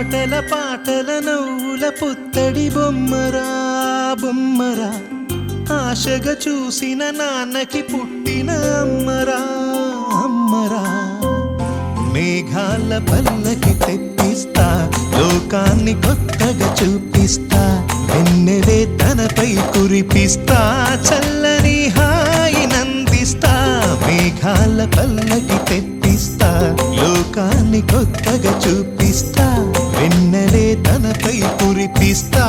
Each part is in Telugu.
ఆటల పాటల నవ్వుల పుత్తడి బొమ్మరా బొమ్మరా, ఆశగా చూసిన నాన్నకి పుట్టిన అమ్మరా అమ్మరా. మేఘాల పల్లకి తెప్పిస్తా, లోకాన్ని కొత్తగా చూపిస్తా, వెన్నెలే తనపై కురిపిస్తా, చల్లని హాయి నందిస్తా. మేఘాల పల్లకి తెప్పిస్తా, లోకాన్ని కొత్తగా చూపిస్తా, వెన్నెలే తనపై కురిపిస్తా,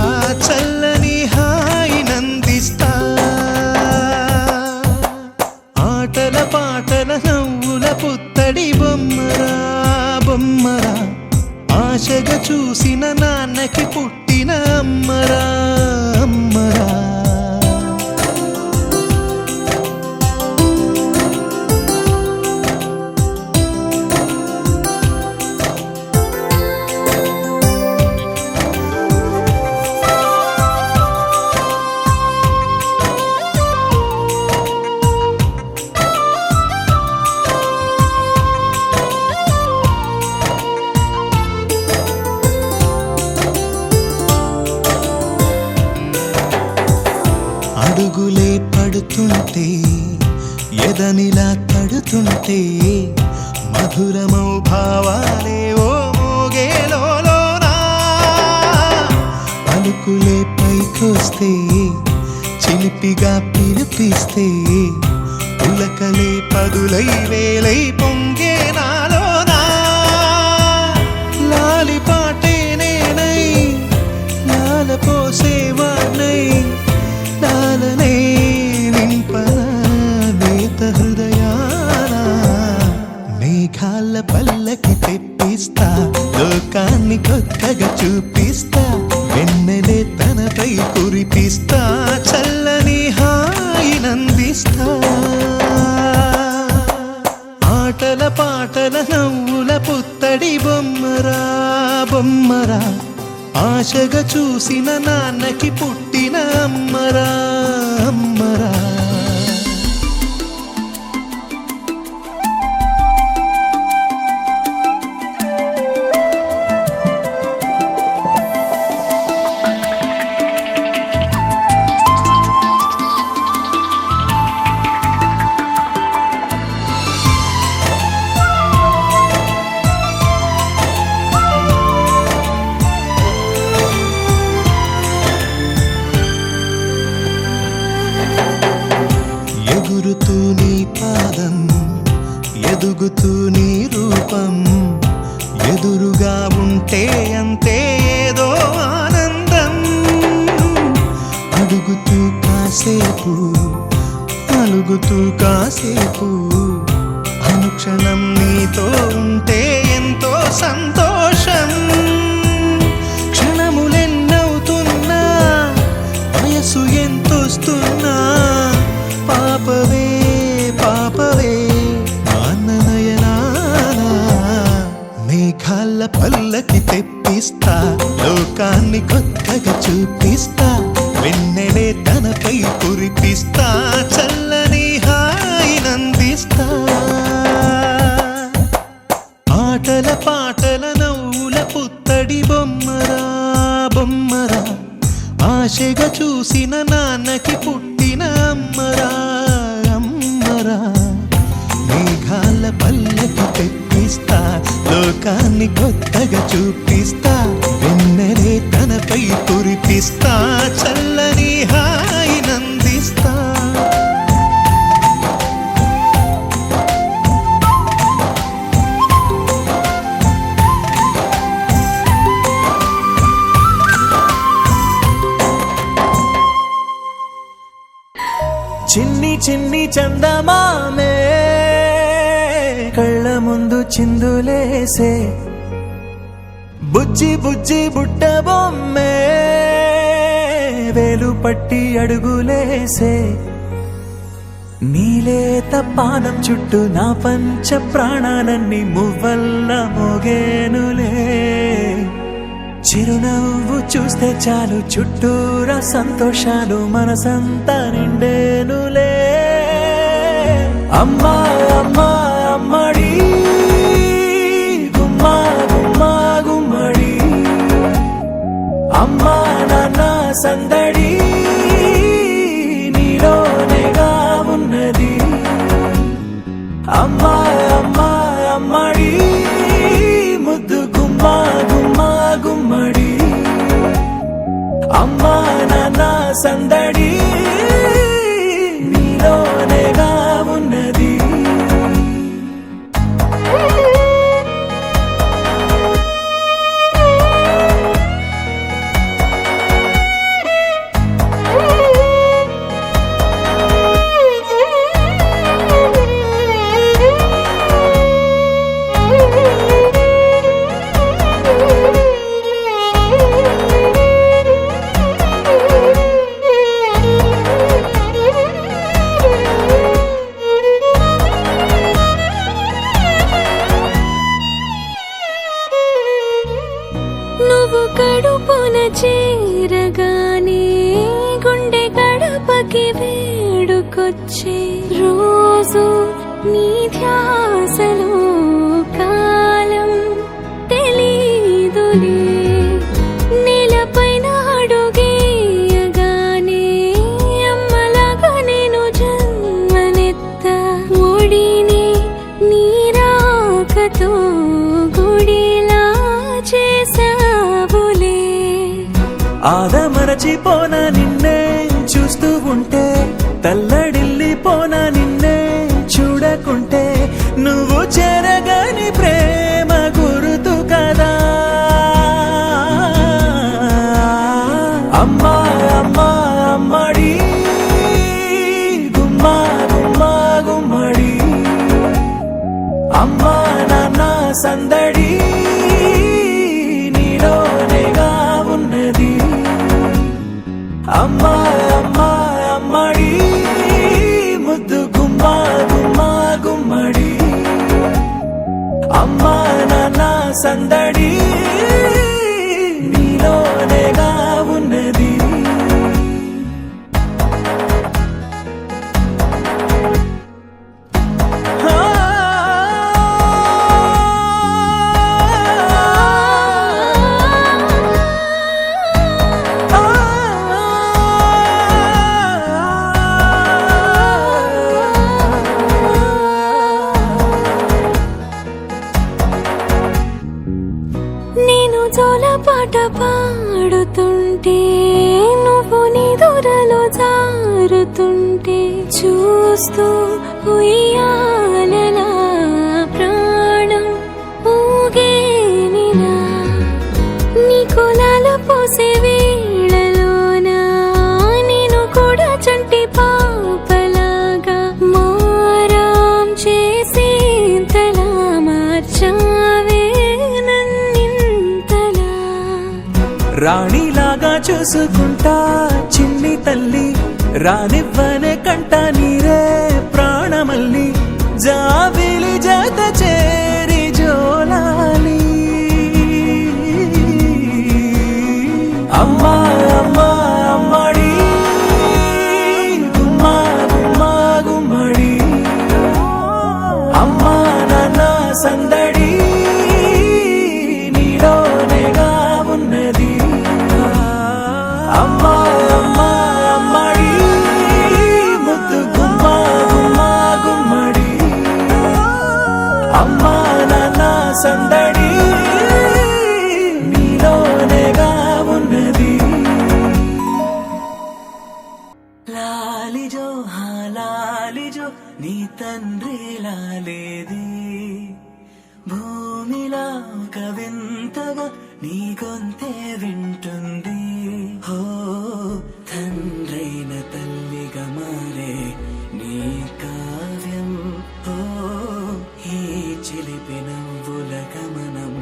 చల్లని హాయి నందిస్తా. ఆటల పాటల నవ్వుల పుత్తడి బొమ్మరా బొమ్మరా, ఆశగా చూసిన నాన్నకి పుట్టిన అమ్మరా అమ్మరా. అడుగులే పడుతుంటే, ఎదనిలా తడుతుంటే, మధురమౌ భావాలే ఓ మోగేలోనా. పలుకులే పైకొస్తే, చిలిపిగా పిలిపిస్తే, పులకలే పదులై వేలై పొంగే నాలోనా. లాలి పాటే నేనై లాల పోసేవాణ్ణై, లాలనే నింపనా నేత హృదయాన. మేఘాల పల్లకి తెప్పిస్తా, లోకాన్ని కొత్తగా చూపిస్తా, వెన్నెలే తనపై కురిపిస్తా, చల్లని హాయి నందిస్తా. ఆటల పాటల నవ్వుల పుత్తడి బొమ్మరా బొమ్మరా, ఆశగా చూసిన నాన్నకి పుట్టిన అమ్మరా అమ్మరా. ఎగురుతూ నీ పాదం, ఎదుగుతూ నీ రూపం, ఎదురుగా ఉంటే అంతే ఏదో ఆనందం. అడుగుతూ కాసేపు, అలుగుతూ కాసేపు, అనుక్షణం నీతో ఉంటే ఎంతో సంతోషం. క్షణములెన్నవుతున్నా, వయసు ఎంతొస్తున్నా, పాపవే పాపవే నాన్ననయనానా. మేఘాల పల్లకి తెప్పిస్తా, లోకాన్ని కొత్తగా చూపిస్తా, వెన్నెలే తనపై కురిపిస్తా, చల్లని హాయి నందిస్తా. ఆటల పాటల నవ్వుల పుత్తడి బొమ్మరా బొమ్మరా, ఆశగా చూసిన నాన్నకి పుట్టిన అమ్మరా అమ్మరా. మేఘాల పల్లకి తెప్పిస్తా, లోకాన్ని కొత్తగా చూపిస్తా, వెన్నెలే తనపై కురిపిస్తా, చల్లని హాయి నందిస్తా. చిన్ని చిన్ని చందమామే కళ్ళ ముందు చిందులేసే, బుజ్జి బుజ్జి బుట్ట బొమ్మే వేలు పట్టి అడుగులేసే. నీలేత పానం చుట్టూ నా పంచ ప్రాణాలన్నీ మువ్వల్ల మోగేనులే. చిరునవ్వు చూస్తే చాలు, చుట్టూరా సంతోషాలు మనసంతా నిండేనులే. అమ్మా అమ్మా అమ్మడి, గుమ్మా గుమ్మా గుమ్మడి, ముద్దు గుమ్మా గుమ్మా గుమ్మడి అమ్మా నాన్న సందడి నీలోనేగా ఉన్నది. నువ్వు కడుపున చేరగానే గుండె గడపకి వేడుకొచ్చే రోజు నీ ధ్యాసలో కాలం తెలీదులే. నేలపైన అడుగేయగానే అమ్మలాగా నేను జన్మనెత్త ఒడిని నీ రాకతో గుడిలా చేసావులే. ఆదమరచిపోనా నిన్నే చూస్తూ ఉంటే, తల్లడిల్లిపోనా నిన్నే చూడకుంటే, నువ్వు చెరగని ప్రేమ గురుతు కదా. అమ్మా అమ్మా అమ్మడి గుమ్మా గుమ్మా గుమ్మడి అమ్మా నాన్న సందడి నీలోనేగా ఉన్నది. అమ్మా అమ్మా అమ్మడి ముద్దు గుమ్మా గుమ్మా గుమ్మడి అమ్మా నాన్న సందడి నీలోనేగా ఉన్నది. నేను జోలపాట పాడుతుంటే, నువ్వు నిదురలో జారుతుంటే, చూస్తూ ఉయ్యాలలా ప్రాణం ఊగేనినా. నీ కులాలు పోసే వేళలోనా నేను కూడా చంటి పాపలాగా మారాం చేసి తలా మార్చావే నన్నింతలా. రాణిలాగా చూసుకుంటా చిన్ని తల్లి, రానివ్వనే కంట నీరే ప్రాణమల్లి, జాబిలి జత చేరి జోలాలి. అమ్మా అమ్మా అమ్మడి గుమ్మా గుమ్మా గుమ్మడి అమ్మా నాన్న సందడి నీలోనేగా ఉన్నది. అమ్మా అమ్మా అమ్మడి ముద్దు గుమ్మా గుమ్మా గుమ్మడి అమ్మా నాన్న సందడి నీలోనేగా ఉన్నది. లాలిజో లాలిజో నీ తండ్రి లాలేది, భూమిలా ఒక వింతగా నీ గొంతే వింటుంది. హో తండ్రైన తల్లిగా మారే నీ కావ్యం, హో ఈ చిలిపి నవ్వుల గమనం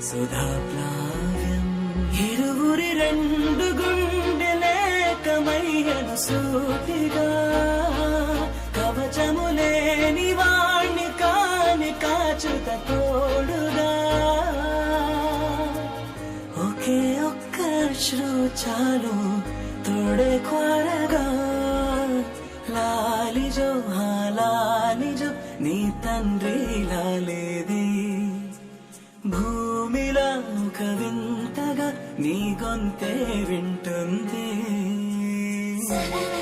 సుధా ప్లావ్యం. ఇరువురి రెండు గుండెలేకమయ్యను సూటిగా, కవచములేని వాణ్ణి కాని కాచుత తోడుగా. ఒకే ఒక్క అశ్రు చాలు తోడే క్వాడగా. లాలిజో లాలిజో నీ తండ్రి లాలేది, భూమిలా ఒక వింతగా నీ గొంతే వింటుంది. సనన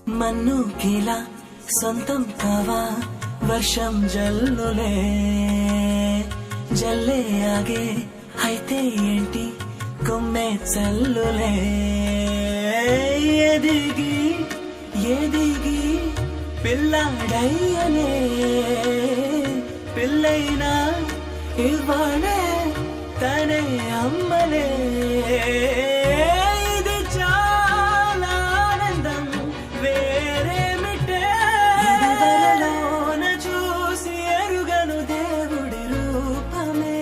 మన్నుకిలా సొంతం కావా వర్షం జల్లులే జల్లే ఆగే అయితే ఏంటి కొమ్మే చల్లులే ఎదిగి ఎదిగి పిల్లాడయ్యనే పిల్లైనా ఇవ్వాలే తనే అమ్మలే ఇది చాలా ఆనందం వేరేమిటే ఎదలలోన చూసి ఎరుగను దేవుడి రూపమే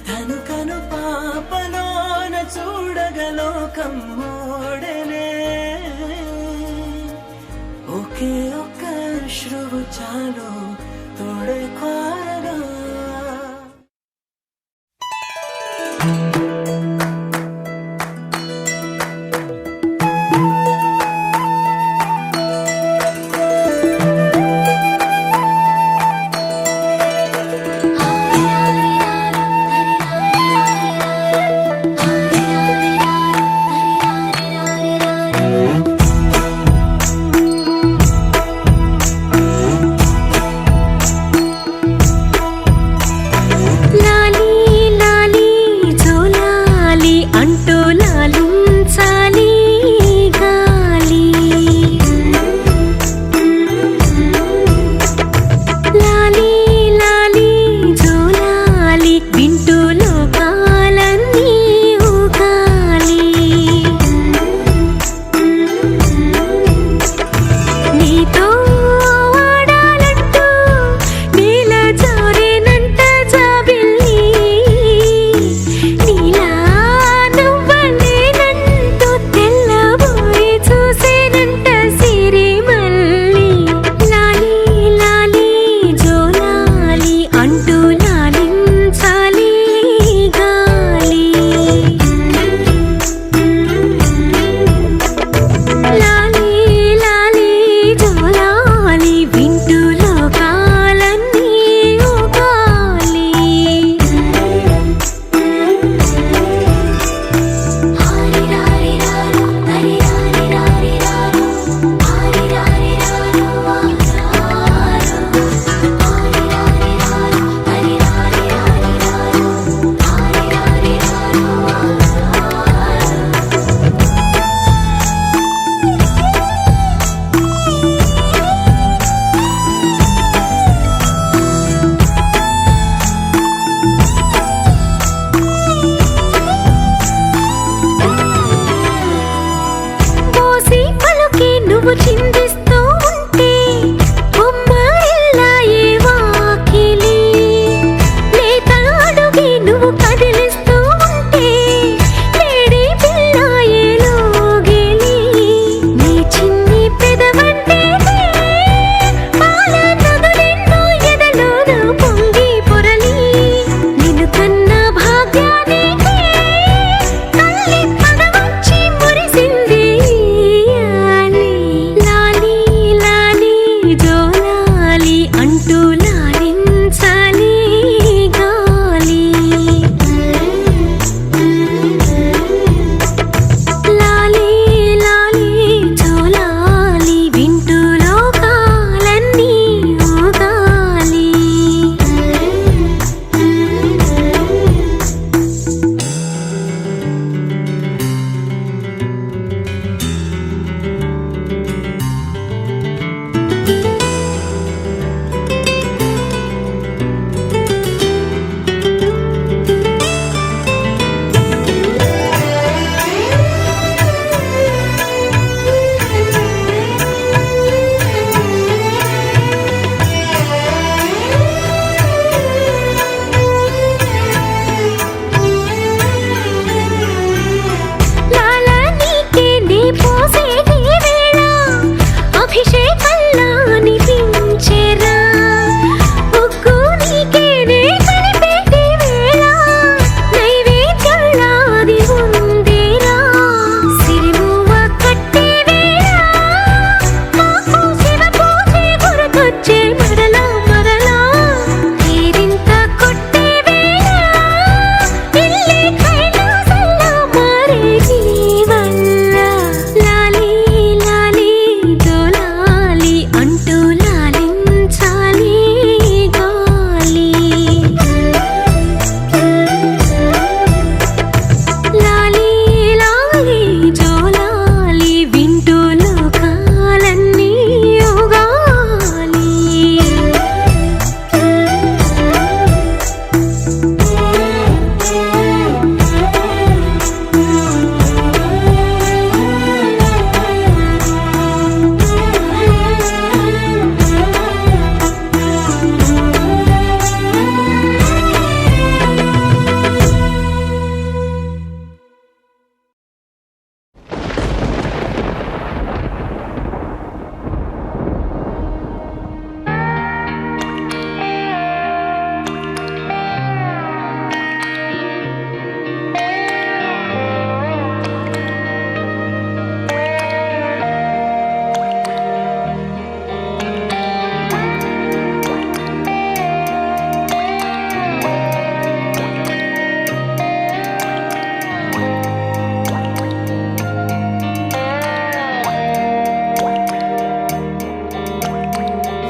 తను కను పాపలోన చూడగలోకం మోడనే ఒకే ఒక్క శ్రువు చాలు తోడే కోరగా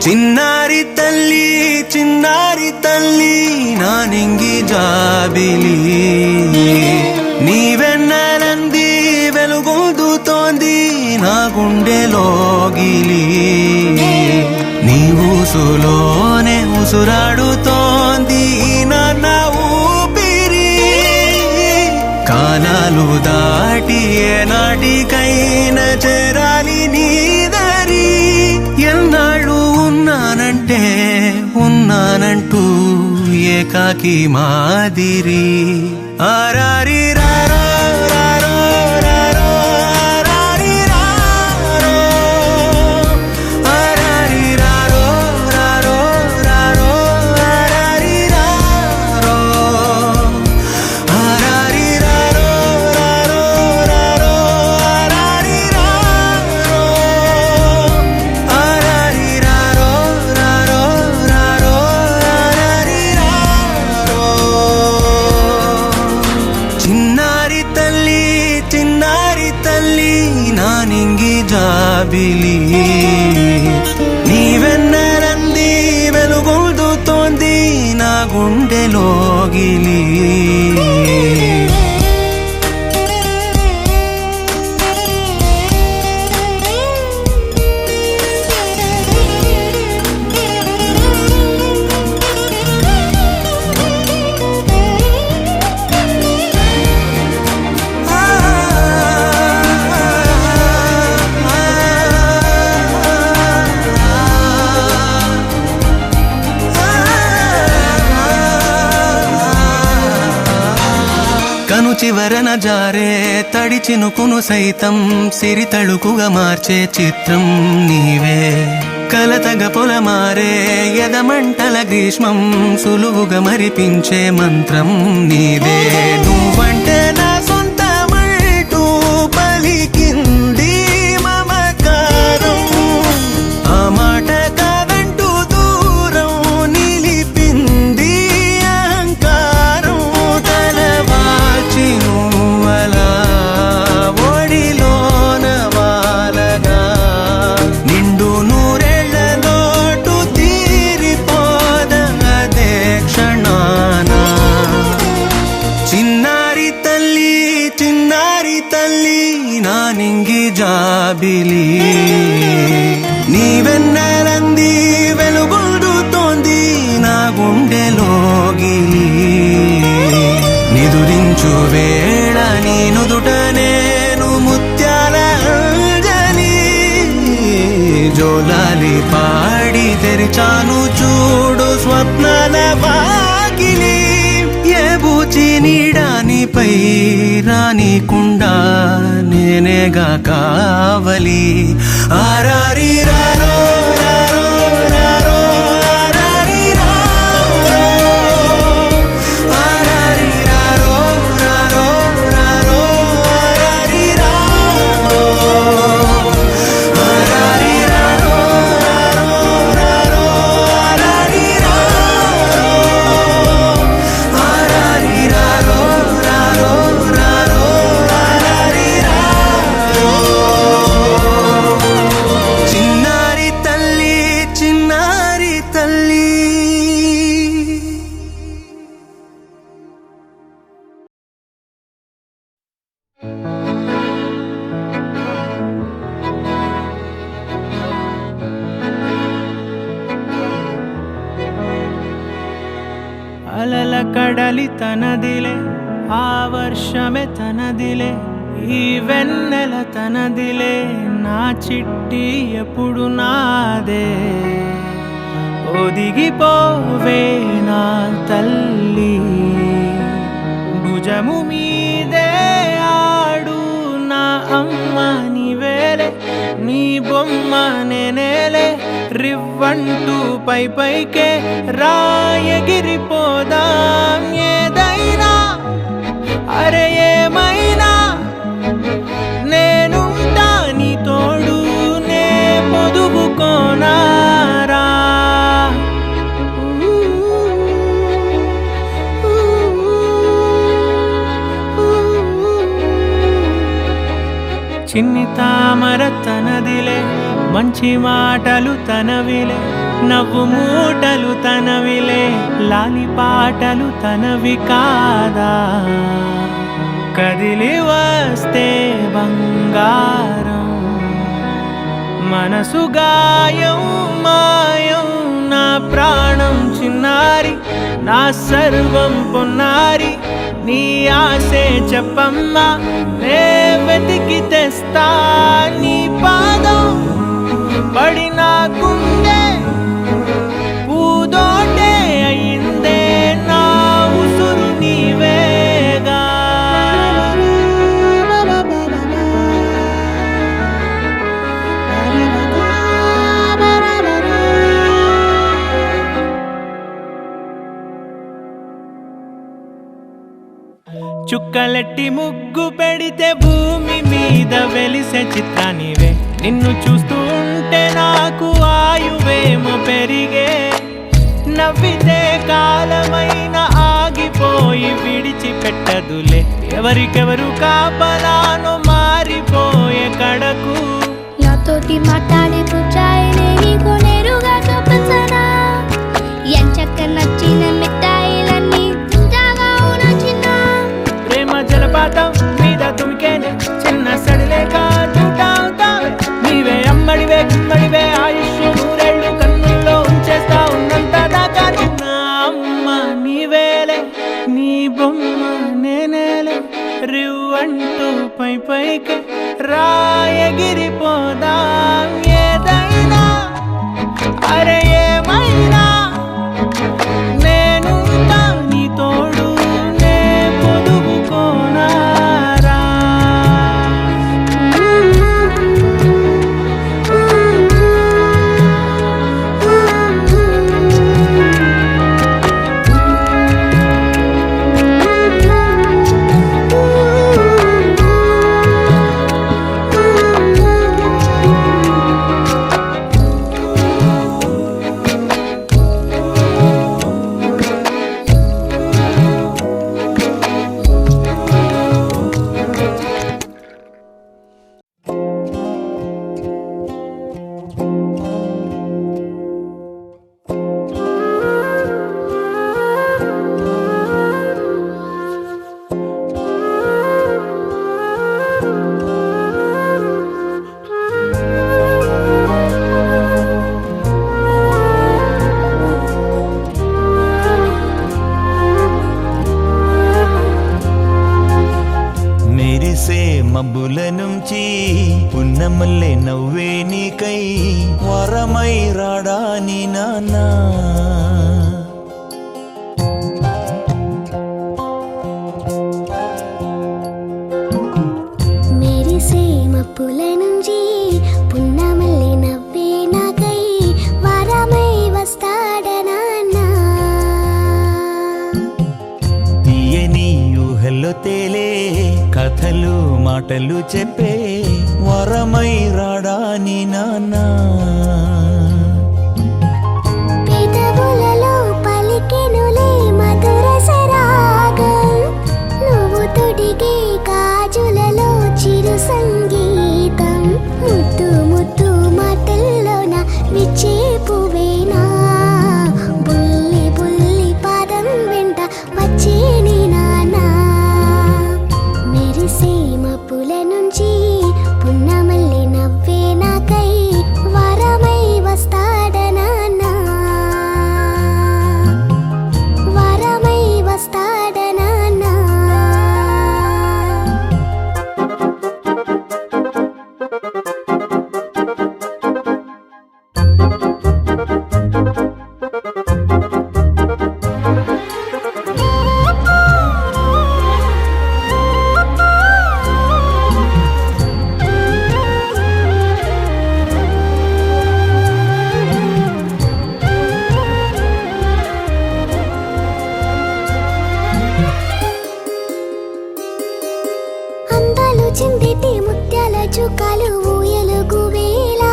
చిన్నారి తల్లి చిన్నారి తల్లి నా నింగి జాబిలి నీవెన్నెలంది వెలుగొందుతోంది నా గుండెలోగిలి నీ ఊసులోనే ఉసురాడుతోంది నాన్న ఊపిరి కాలాలు దాటి ఏనాటికైనా చేరాలి నీ దరి ఎన్నాళ్ళు ఉన్నానంటే ఉన్నానంటూ ఏకాకి మాదిరి ఆరారి రారో రారో రారో ఆరారి రారో ఆరారి రారో రారో రారో ఆరారి రారో ఆరారి రారో రారో రారో ఆరారి రారో ఆరారి రారో రారో రారో ఆరారి రారో చిన్నారి తల్లి నా నింగి జాబిలి నీవెన్నెలంది వెలుగొందుతోంది నా గుండెలోగిలి కను చివరన జారే తడి చినుకును సైతం సిరి తళుకుగా మార్చే చిత్రం నీవే కలతగ పొలమారే ఎదమంటల గ్రీష్మం సులువుగా మరిపించే మంత్రం నీదే నువ్వంటే నా సొంతమంటూ పలికింది మమకారం ఆ మాట కాదంటూ దూరం నిలిపింది అహంకారం తలవాల్చి నువ్వలా ఒడిలోన వాలగా నిండు నూరేళ్ల లోటు తీరిపోదదే క్షణాన చిన్నారి తల్లి నా నింగి జాబిలి నీవెన్నెలంది వెలుగొందుతోంది నా గుండెలోగిలి నిదురించు వేళ నీ నుదుట నేను ముత్యాల అంజలి జోలాలి పాడి తెరిచాను చూడు స్వప్నాల వాకిలి ఏ బూచి నీడానిపై రానికుండా నేనేగా కావలి ఆరారి రారో రారో రారో ఆరారి రారో ఆరారి రారో రారో రారో ఆరారి రారో ఆరారి రారో రారో రారో ఆరారి రారో ఆరారి రారో రారో రారో ఆరారి రారో చిన్నారి తల్లి అలల కడలి తనదిలే ఆ వర్షమే తనదిలే ఈ వెన్నెల తనదిలే నా చిట్టి ఎప్పుడు నాదే ఒదిగిపోవే నా తల్లి భుజము మీదే ఆడు నా అమ్మ నీవేలే నీ బొమ్మ నేనేలే రివ్వంటూ పైకే రాయగిరిపోదాం ఏదైనా అరే ఏమైనా నేనుంటా నీ తోడు నే పొదుపుకోనారా చిన్ని తామర తనదిలే, మంచి మాటలు తనవిలే, నవ్వు మూటలు తనవిలే, లాలి పాటలు తనవి కాదా. కదిలి వస్తే బంగారం, మనసు గాయం మాయం, నా ప్రాణం చిన్నారి, నా సర్వం పొన్నారి, నీ ఆశే చెప్పమ్మా, నే వెతికి తెస్తా నీ పాదం పడిన గుండె పూదోటే అయిందే, నా ఉసురు నీవేగా. చుక్కలెట్టి ముగ్గు పెడితే భూమి మీద వెలిసే చిత్రానివే, నిన్ను చూస్తూ ఉంటే నాకు ఆయువేమో పెరిగే. నవ్వితే కాలమైన ఆగిపోయి విడిచిపెట్టదులే, ఎవరికెవరు కాపలానో మారిపోయే కడకు. నాతోటి మాట్లాడే పుచ్చాయినే నీకు నేరుగా చూపించనా, ఎంచక్క నచ్చిన మిఠాయిలన్నీ తాగా నచ్చిన ప్రేమ జలపాతం మీద తుమికేనే, చిన్న సడిలేక చూటావుతావే, నీవే అమ్మడివే గుమ్మడివే, ఆయుష్ నూరేళ్ళు కన్నుల్లో ఉంచేస్తా ఉన్నంత దాకా. నా అమ్మ నీవేలే, నీ బొమ్మ నేనేలే, రివ్వంటూ పై పైకి రాయగిరిపోదాం ఏదైనా, అరే ఏమైనా నేనుంటా నీ తోడు, నే పొదుగుకోనారా. మెరిసే మబ్బుల నుంచి పున్నమల్లె నవ్వే నీకై, వరమై రాడా నీ నాన్నా. మెరిసే మప్పుల నుంచి పున్నమల్లి నవ్వే నాకై, వరమై వస్తాడనా. తీయని ఊహల్లో తేలే కథలు మాటలు చెప్పే, వరమై రాడా నీ నాన్నా. పెదవులలో పలికెనులే మధుర సరాగం, నువ్వు తొడిగే గాజులలో చిరు సంగీతం, ముద్దు ముద్దు మాటల్లోన విచ్చే పువ్వేనా, బుల్లి బుల్లి పాదం వెంట వచ్చే నీ నాన్నా. మెరిసే మబ్బుల నుంచి పున్నమల్లి నవ్వే నాకై, వరమై వస్తాడనా, వరమై వస్తాడనా. చిందిటి ముత్యాల చుక్కలు ఊయలుగు వేళ,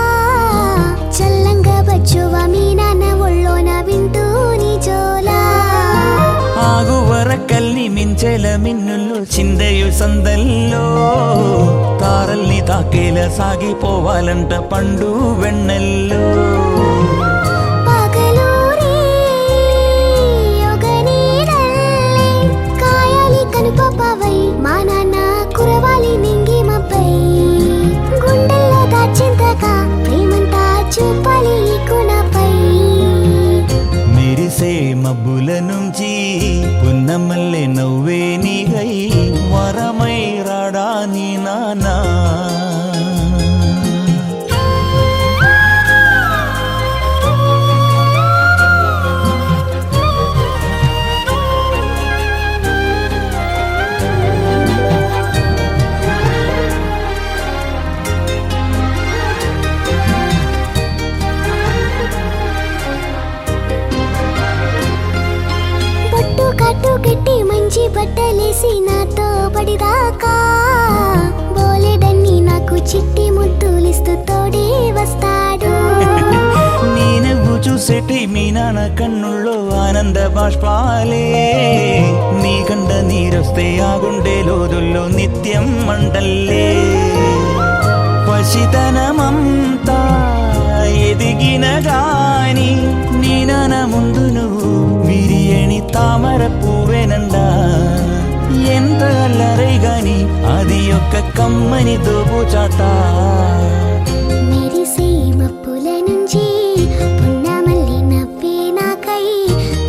చల్లంగా వచ్చువ మీ నాన్న ఒళ్ళోన వింటూ నీ జోలా. ఆగు వరకల్ని మించ చెలమిన్నులు చిందయు సందల్లో తారల్ని తాకేలా సాగిపోవాలంట పండు వెన్నెల్లో. పగలూరి యొగనీడల్లే కాయాలి కనుపపవై మా నాన్న కురవాలి నింగి మబ్బై గుండెల్లో దాచింతగా ప్రేమంతా చూపాలి ఈ కుణపై. మెరిసే మబ్బుల నుంచి పున్నమల్లె నవ్వే నీగై వరమై రాడా నీ నానా. బొట్టు కట్టు కట్టి మంచి బట్టలేసి నాతో పడిదాకా బోలెడన్ని నాకు చిట్టి ముద్దులిస్తూ తోడే వస్తాడు. నీ నువ్వు చూసేటి మీ నాన్న కన్నుల్లో ఆనంద బాష్పాలే నీ కంట నీరొస్తే ఆ గుండె లోదుల్లో నిత్యం మంటల్లే. పసితనమంతా ఎదిగిన గాని నీ నాన్న ముందు నువ్వు విరియని తామర పువ్వేనండా. ఎంత అల్లరై గాని అది యొక్క కమ్మని దోబుచాట. మెరిసే మప్పుల నుంచి పున్నమల్లి నవ్వే నాకై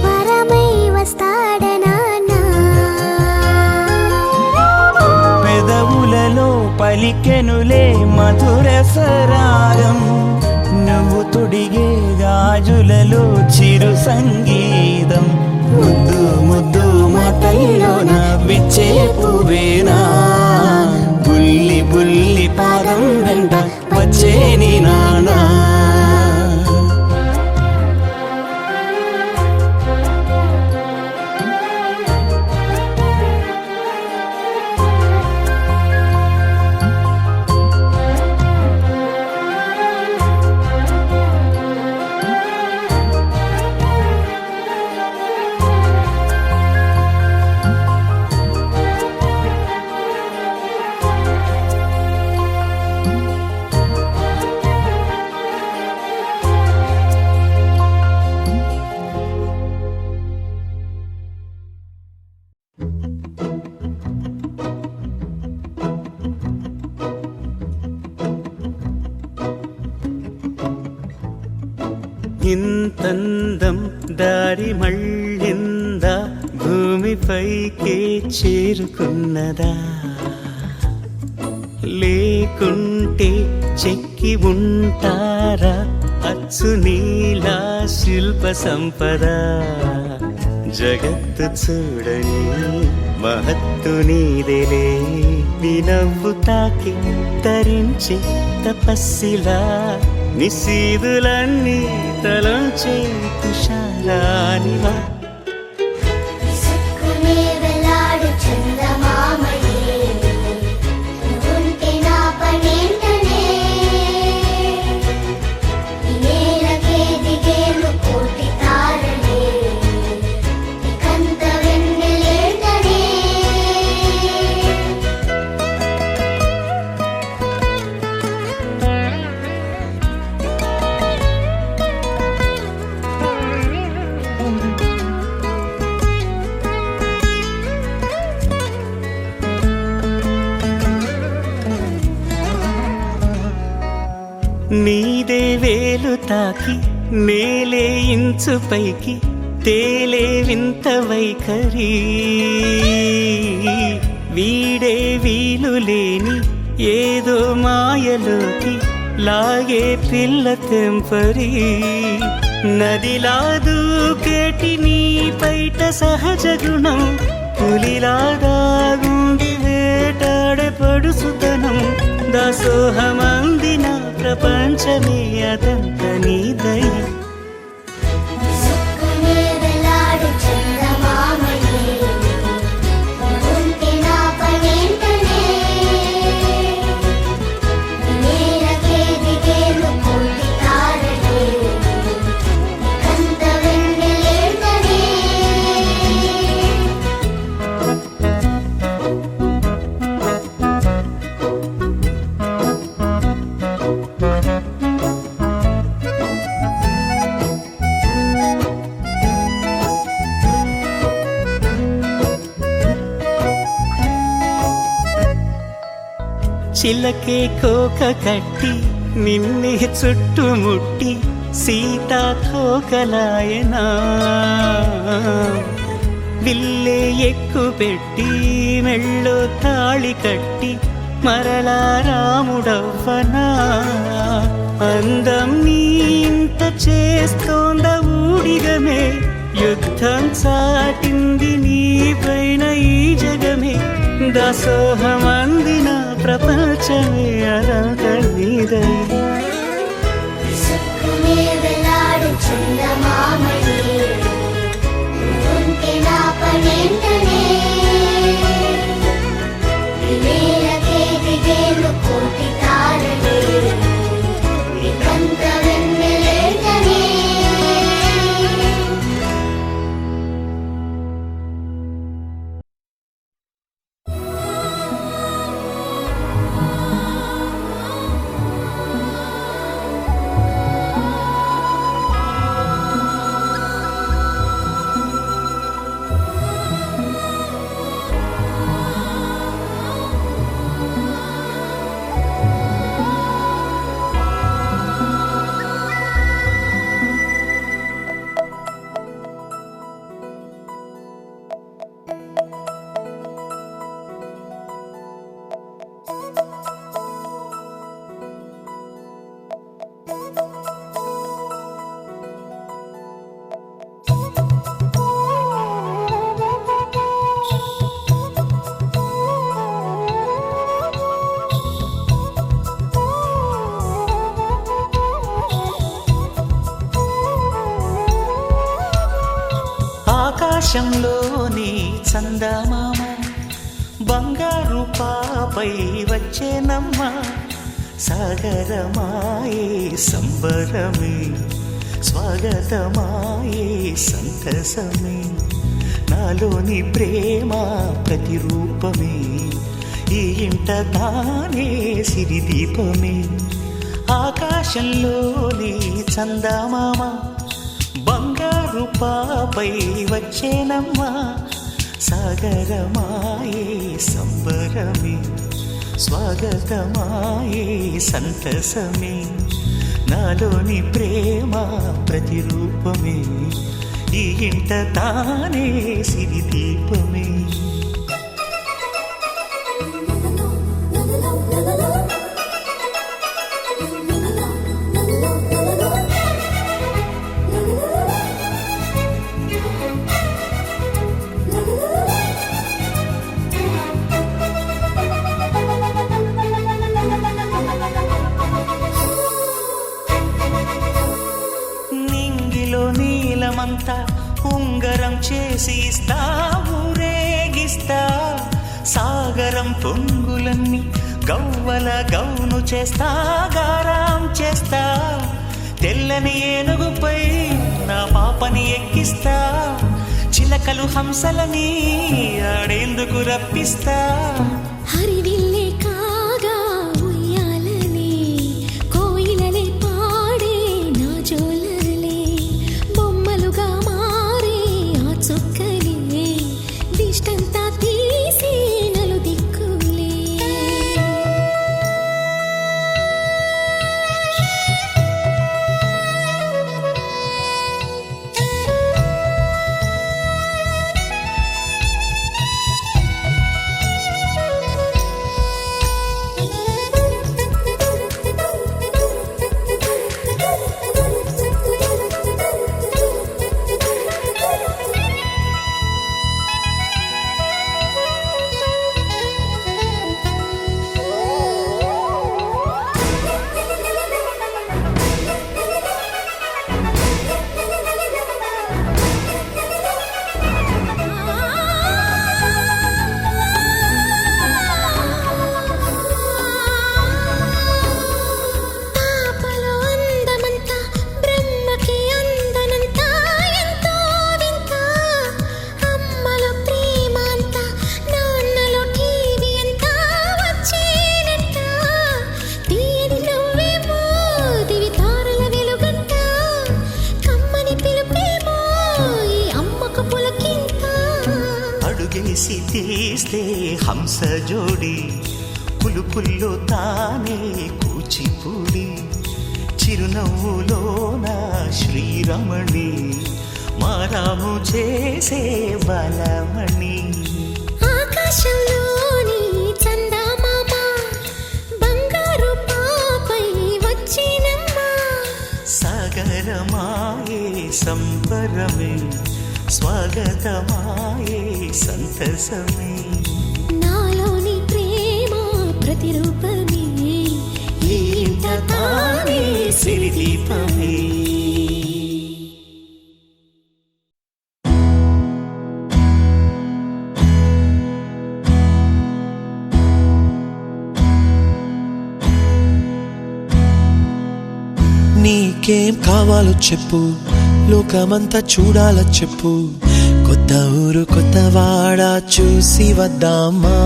వరమై వస్తాడనానా. పెదవులలో పలికెనులే మధుర సరాగం నువ్వు తొడిగే గాజులలో చిరు సంగీతం. ముద్దు ముద్దు మాటల్లోన విచ్చే పువ్వేనా బుల్లి బుల్లి పాదం వెంట వచ్చే నీ నానా. ఇంతందం దారి మళ్ళిందా భూమిపైకే చేరుకున్నదా లేకుంటే చెక్కి ఉంటారా అచ్చు నీలా శిల్ప సంపద. జగత్తు చూడని మహత్తు నీదేలే నీ నవ్వు తాకి తరించే తపస్సిలా నిశీదులన్నీ తలంచే తుషారానివా. నీదే వేలు తాకి నేలే ఇంచు పైకి తేలే వింత వైఖరి. వీడే వీలు లేని ఏదో మాయలోకి లాగే పిల్ల తెంపరి. నదిలా దూకేటి నీ పైట సహజ గుణం పులిలాగా గుండి వేటాడే పడుసుతనం. దాసోహమందిన ప్రపంచమే అదంత నీ దయ. చిలకే కోక కట్టి నిన్నే చుట్టుముట్టి సీతాకోకలాయనా విల్లే ఎక్కు పెట్టి మెళ్ళో తాళి కట్టి మరలా రాముడవ్వనా అందం నీ ఇంత చేస్తోంద ఊడిగమే యుద్ధం చాటింది నీ పైన ఈ జగమే దాసోహమందిన ప్రపంచమే అనంత నీదై కోటి తారలే వెన్నెలేటనే ఆకాశంలోని చందమామ బంగారు పాపై వచ్చేనమ్మ సాగరమాయే సంబరమే స్వాగతమాయే సంతసమే నాలోని ప్రేమ ప్రతిరూపమే ఈ ఇంట తానే సిరిదీపమే ఆకాశంలోని చందమామ బంగారు పాపై వచ్చేనమ్మా సాగరమాయే సంబరమే స్వాగతమాయే సంతసమే నాలోని ప్రేమ ప్రతిరూపమే ఈ ఇంట తానే సిరిదీపమే నీలమంతా ఉంగరం చేసి ఇస్తా ఊరేగిస్తా సాగరం పొంగులన్నీ గవ్వల గౌను చేస్తా గారాం చేస్తా తెల్లని ఏనుగుపై నా పాపని ఎక్కిస్తా చిలకలు హంసలని ఆడేందుకు రప్పిస్తా హరివిల్లే కాగా ఉయ్యాలనే కోయిలనే పాడే నా జోలలే బొమ్మలుగా మారే ఆ చుక్కలే దిష్టంతా తీసి నలు దిక్కులే కులుకుల్లో తానే కూచిపూడి చిరునవ్వులోన శ్రీరమణి మారాము చేసే బలమణి ఆకాశంలోని చందమామ బంగారు పాపై వచ్చినమ్మా సాగరమాయే సంబరమే స్వాగతమాయే సంతసమే నాలోని ప్రేమ ప్రతిరూపమే ఈ ఇంట తానే సిరిదీపమే నీకేం కావాలో చెప్పు లోకమంతా చూడాల చెప్పు కొత్త ఊరు కొత్త వాడ చూసి వద్దామా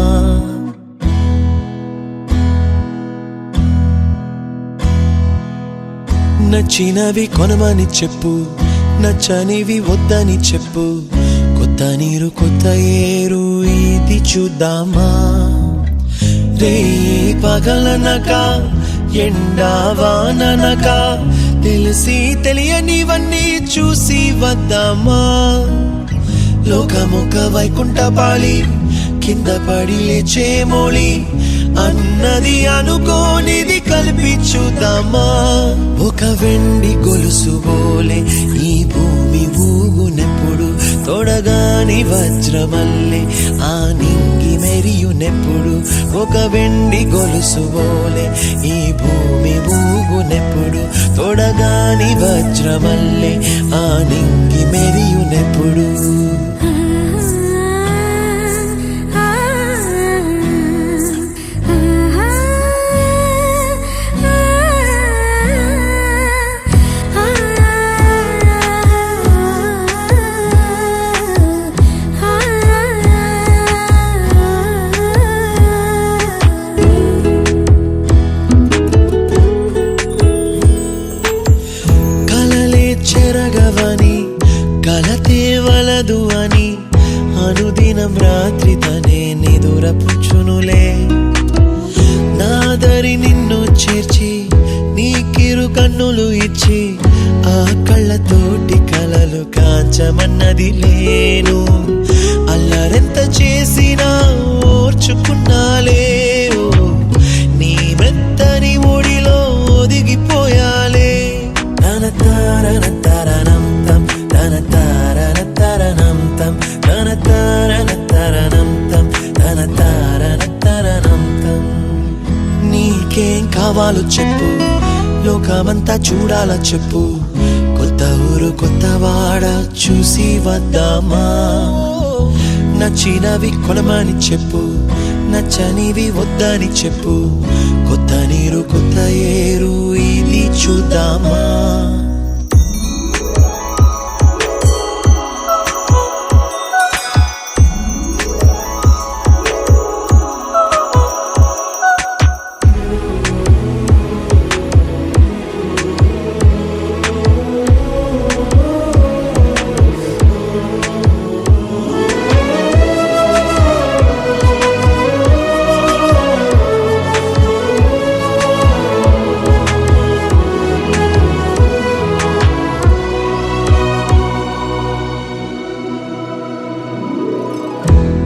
నచ్చినవి కొనమని చెప్పు నచ్చనివి వద్దని చెప్పు కొత్త నీరు కొత్త ఏరు ఇది చూద్దామా రే పగలనక ఎండావాననక తెలిసి తెలియనివన్నీ చూసి వద్దామా లోకమొక వైకుంఠపాళి కింద పడి లేచే మోళి అన్నది అనుకోనిది కలిపి చూద్దామా ఒక వెండి గొలుసు బోలే ఈ భూమి ఊగునెప్పుడు తొడగాని వజ్రమల్లే ఆ నింగి మెరియునెప్పుడు ఒక వెండి గొలుసు బోలే ఈ భూమి ఊగునెప్పుడు తొడగాని వజ్రమల్లే ఆ నింగి మెరియునెప్పుడు చెరగవని కలతే వలదు అని అనుదినం రాత్రి తనే నిదురపుచ్చునులే నాదరి నిన్ను చేర్చి నీకిరు కన్నులు ఇచ్చి ఆ కళ్ళతోటి కలలు కాంచమన్నది లేను అల్లరెంత చేసినా ఓర్చుకున్నాలే నీ మెత్తని ఒడిలో ఒదిగిపోయాలే తన తారన తరణం తం తన తారన తరణం తం తన తారన తరణం తం తన తారన తరణం తం నీకేం కావాలో చెప్పు లోకమంతా చూడాల చెప్పు కొత్త ఊరు కొత్త వాడ చూసి వద్దామా నచ్చినవి కొనమని చెప్పు నచ్చనివి వద్దని చెప్పు కొత్త నీరు కొత్త ఏరు ఇది చూద్దామా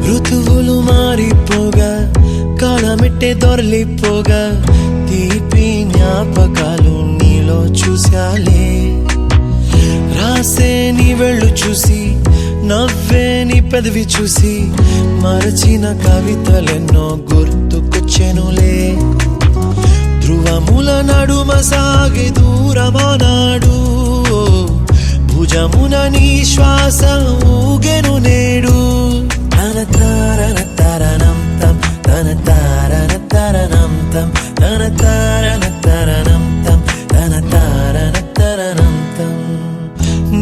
ఋతువులు మారిపోగా కాలమెట్టే దొరలిపోగా తీపి జ్ఞాపకాలు నీలో చూశాలే రాసే నీ వెళ్ళు చూసి నవ్వే నీ పెదవి చూసి మరచిన కవితలెన్నో గుర్తుకొచ్చెనులే ధ్రువముల నడుమ సాగే దూరమానాడు భుజమున నీ శ్వాస ఊగెను నేడు తన తారన తరణం తం తన తారన తరణం తం తన తారన తరణం తం తన తారన తరణం తం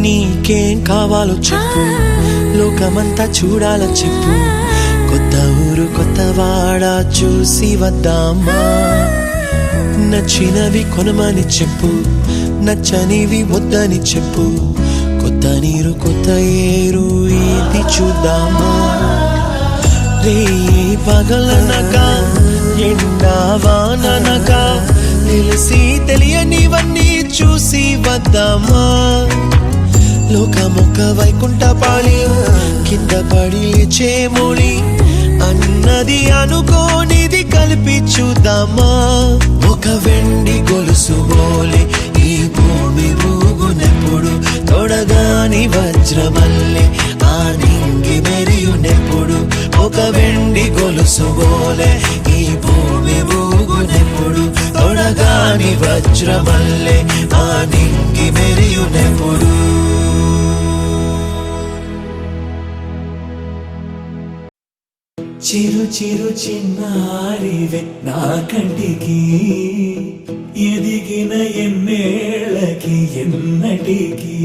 నీకేం కావాలో చెప్పు లోకమంతా చూడాల చెప్పు కొత్త ఊరు కొత్త వాడ చూసి వద్దామా నచ్చినవి కొనమని చెప్పు నచ్చనివి వద్దని చెప్పు కొత్త నీరు కొత్త ఏరు ఇది చూద్దామా రే పగలనక ఎండా ఒక మొక్క వైకుంఠ పాళి కింద పడి లేచే మూలి అన్నది అనుకోనిది కలిపి చూద్దామా ఒక వెండి గొలుసు బోలే ఈ భూమి ఊగునెప్పుడు తొడగాని వజ్రమల్లె ఆ నింగి మెరియునెప్పుడు ఒక వెండి గొలుసు బోలే ఈ భూమి ఊగునెప్పుడు తొడగాని వజ్రమల్లె ఆ నింగి మెరియునెప్పుడు చిరు చిరు చిన్నారివే నా కంటికి ఎదిగిన ఎన్నేళ్ళకి ఎన్నటికి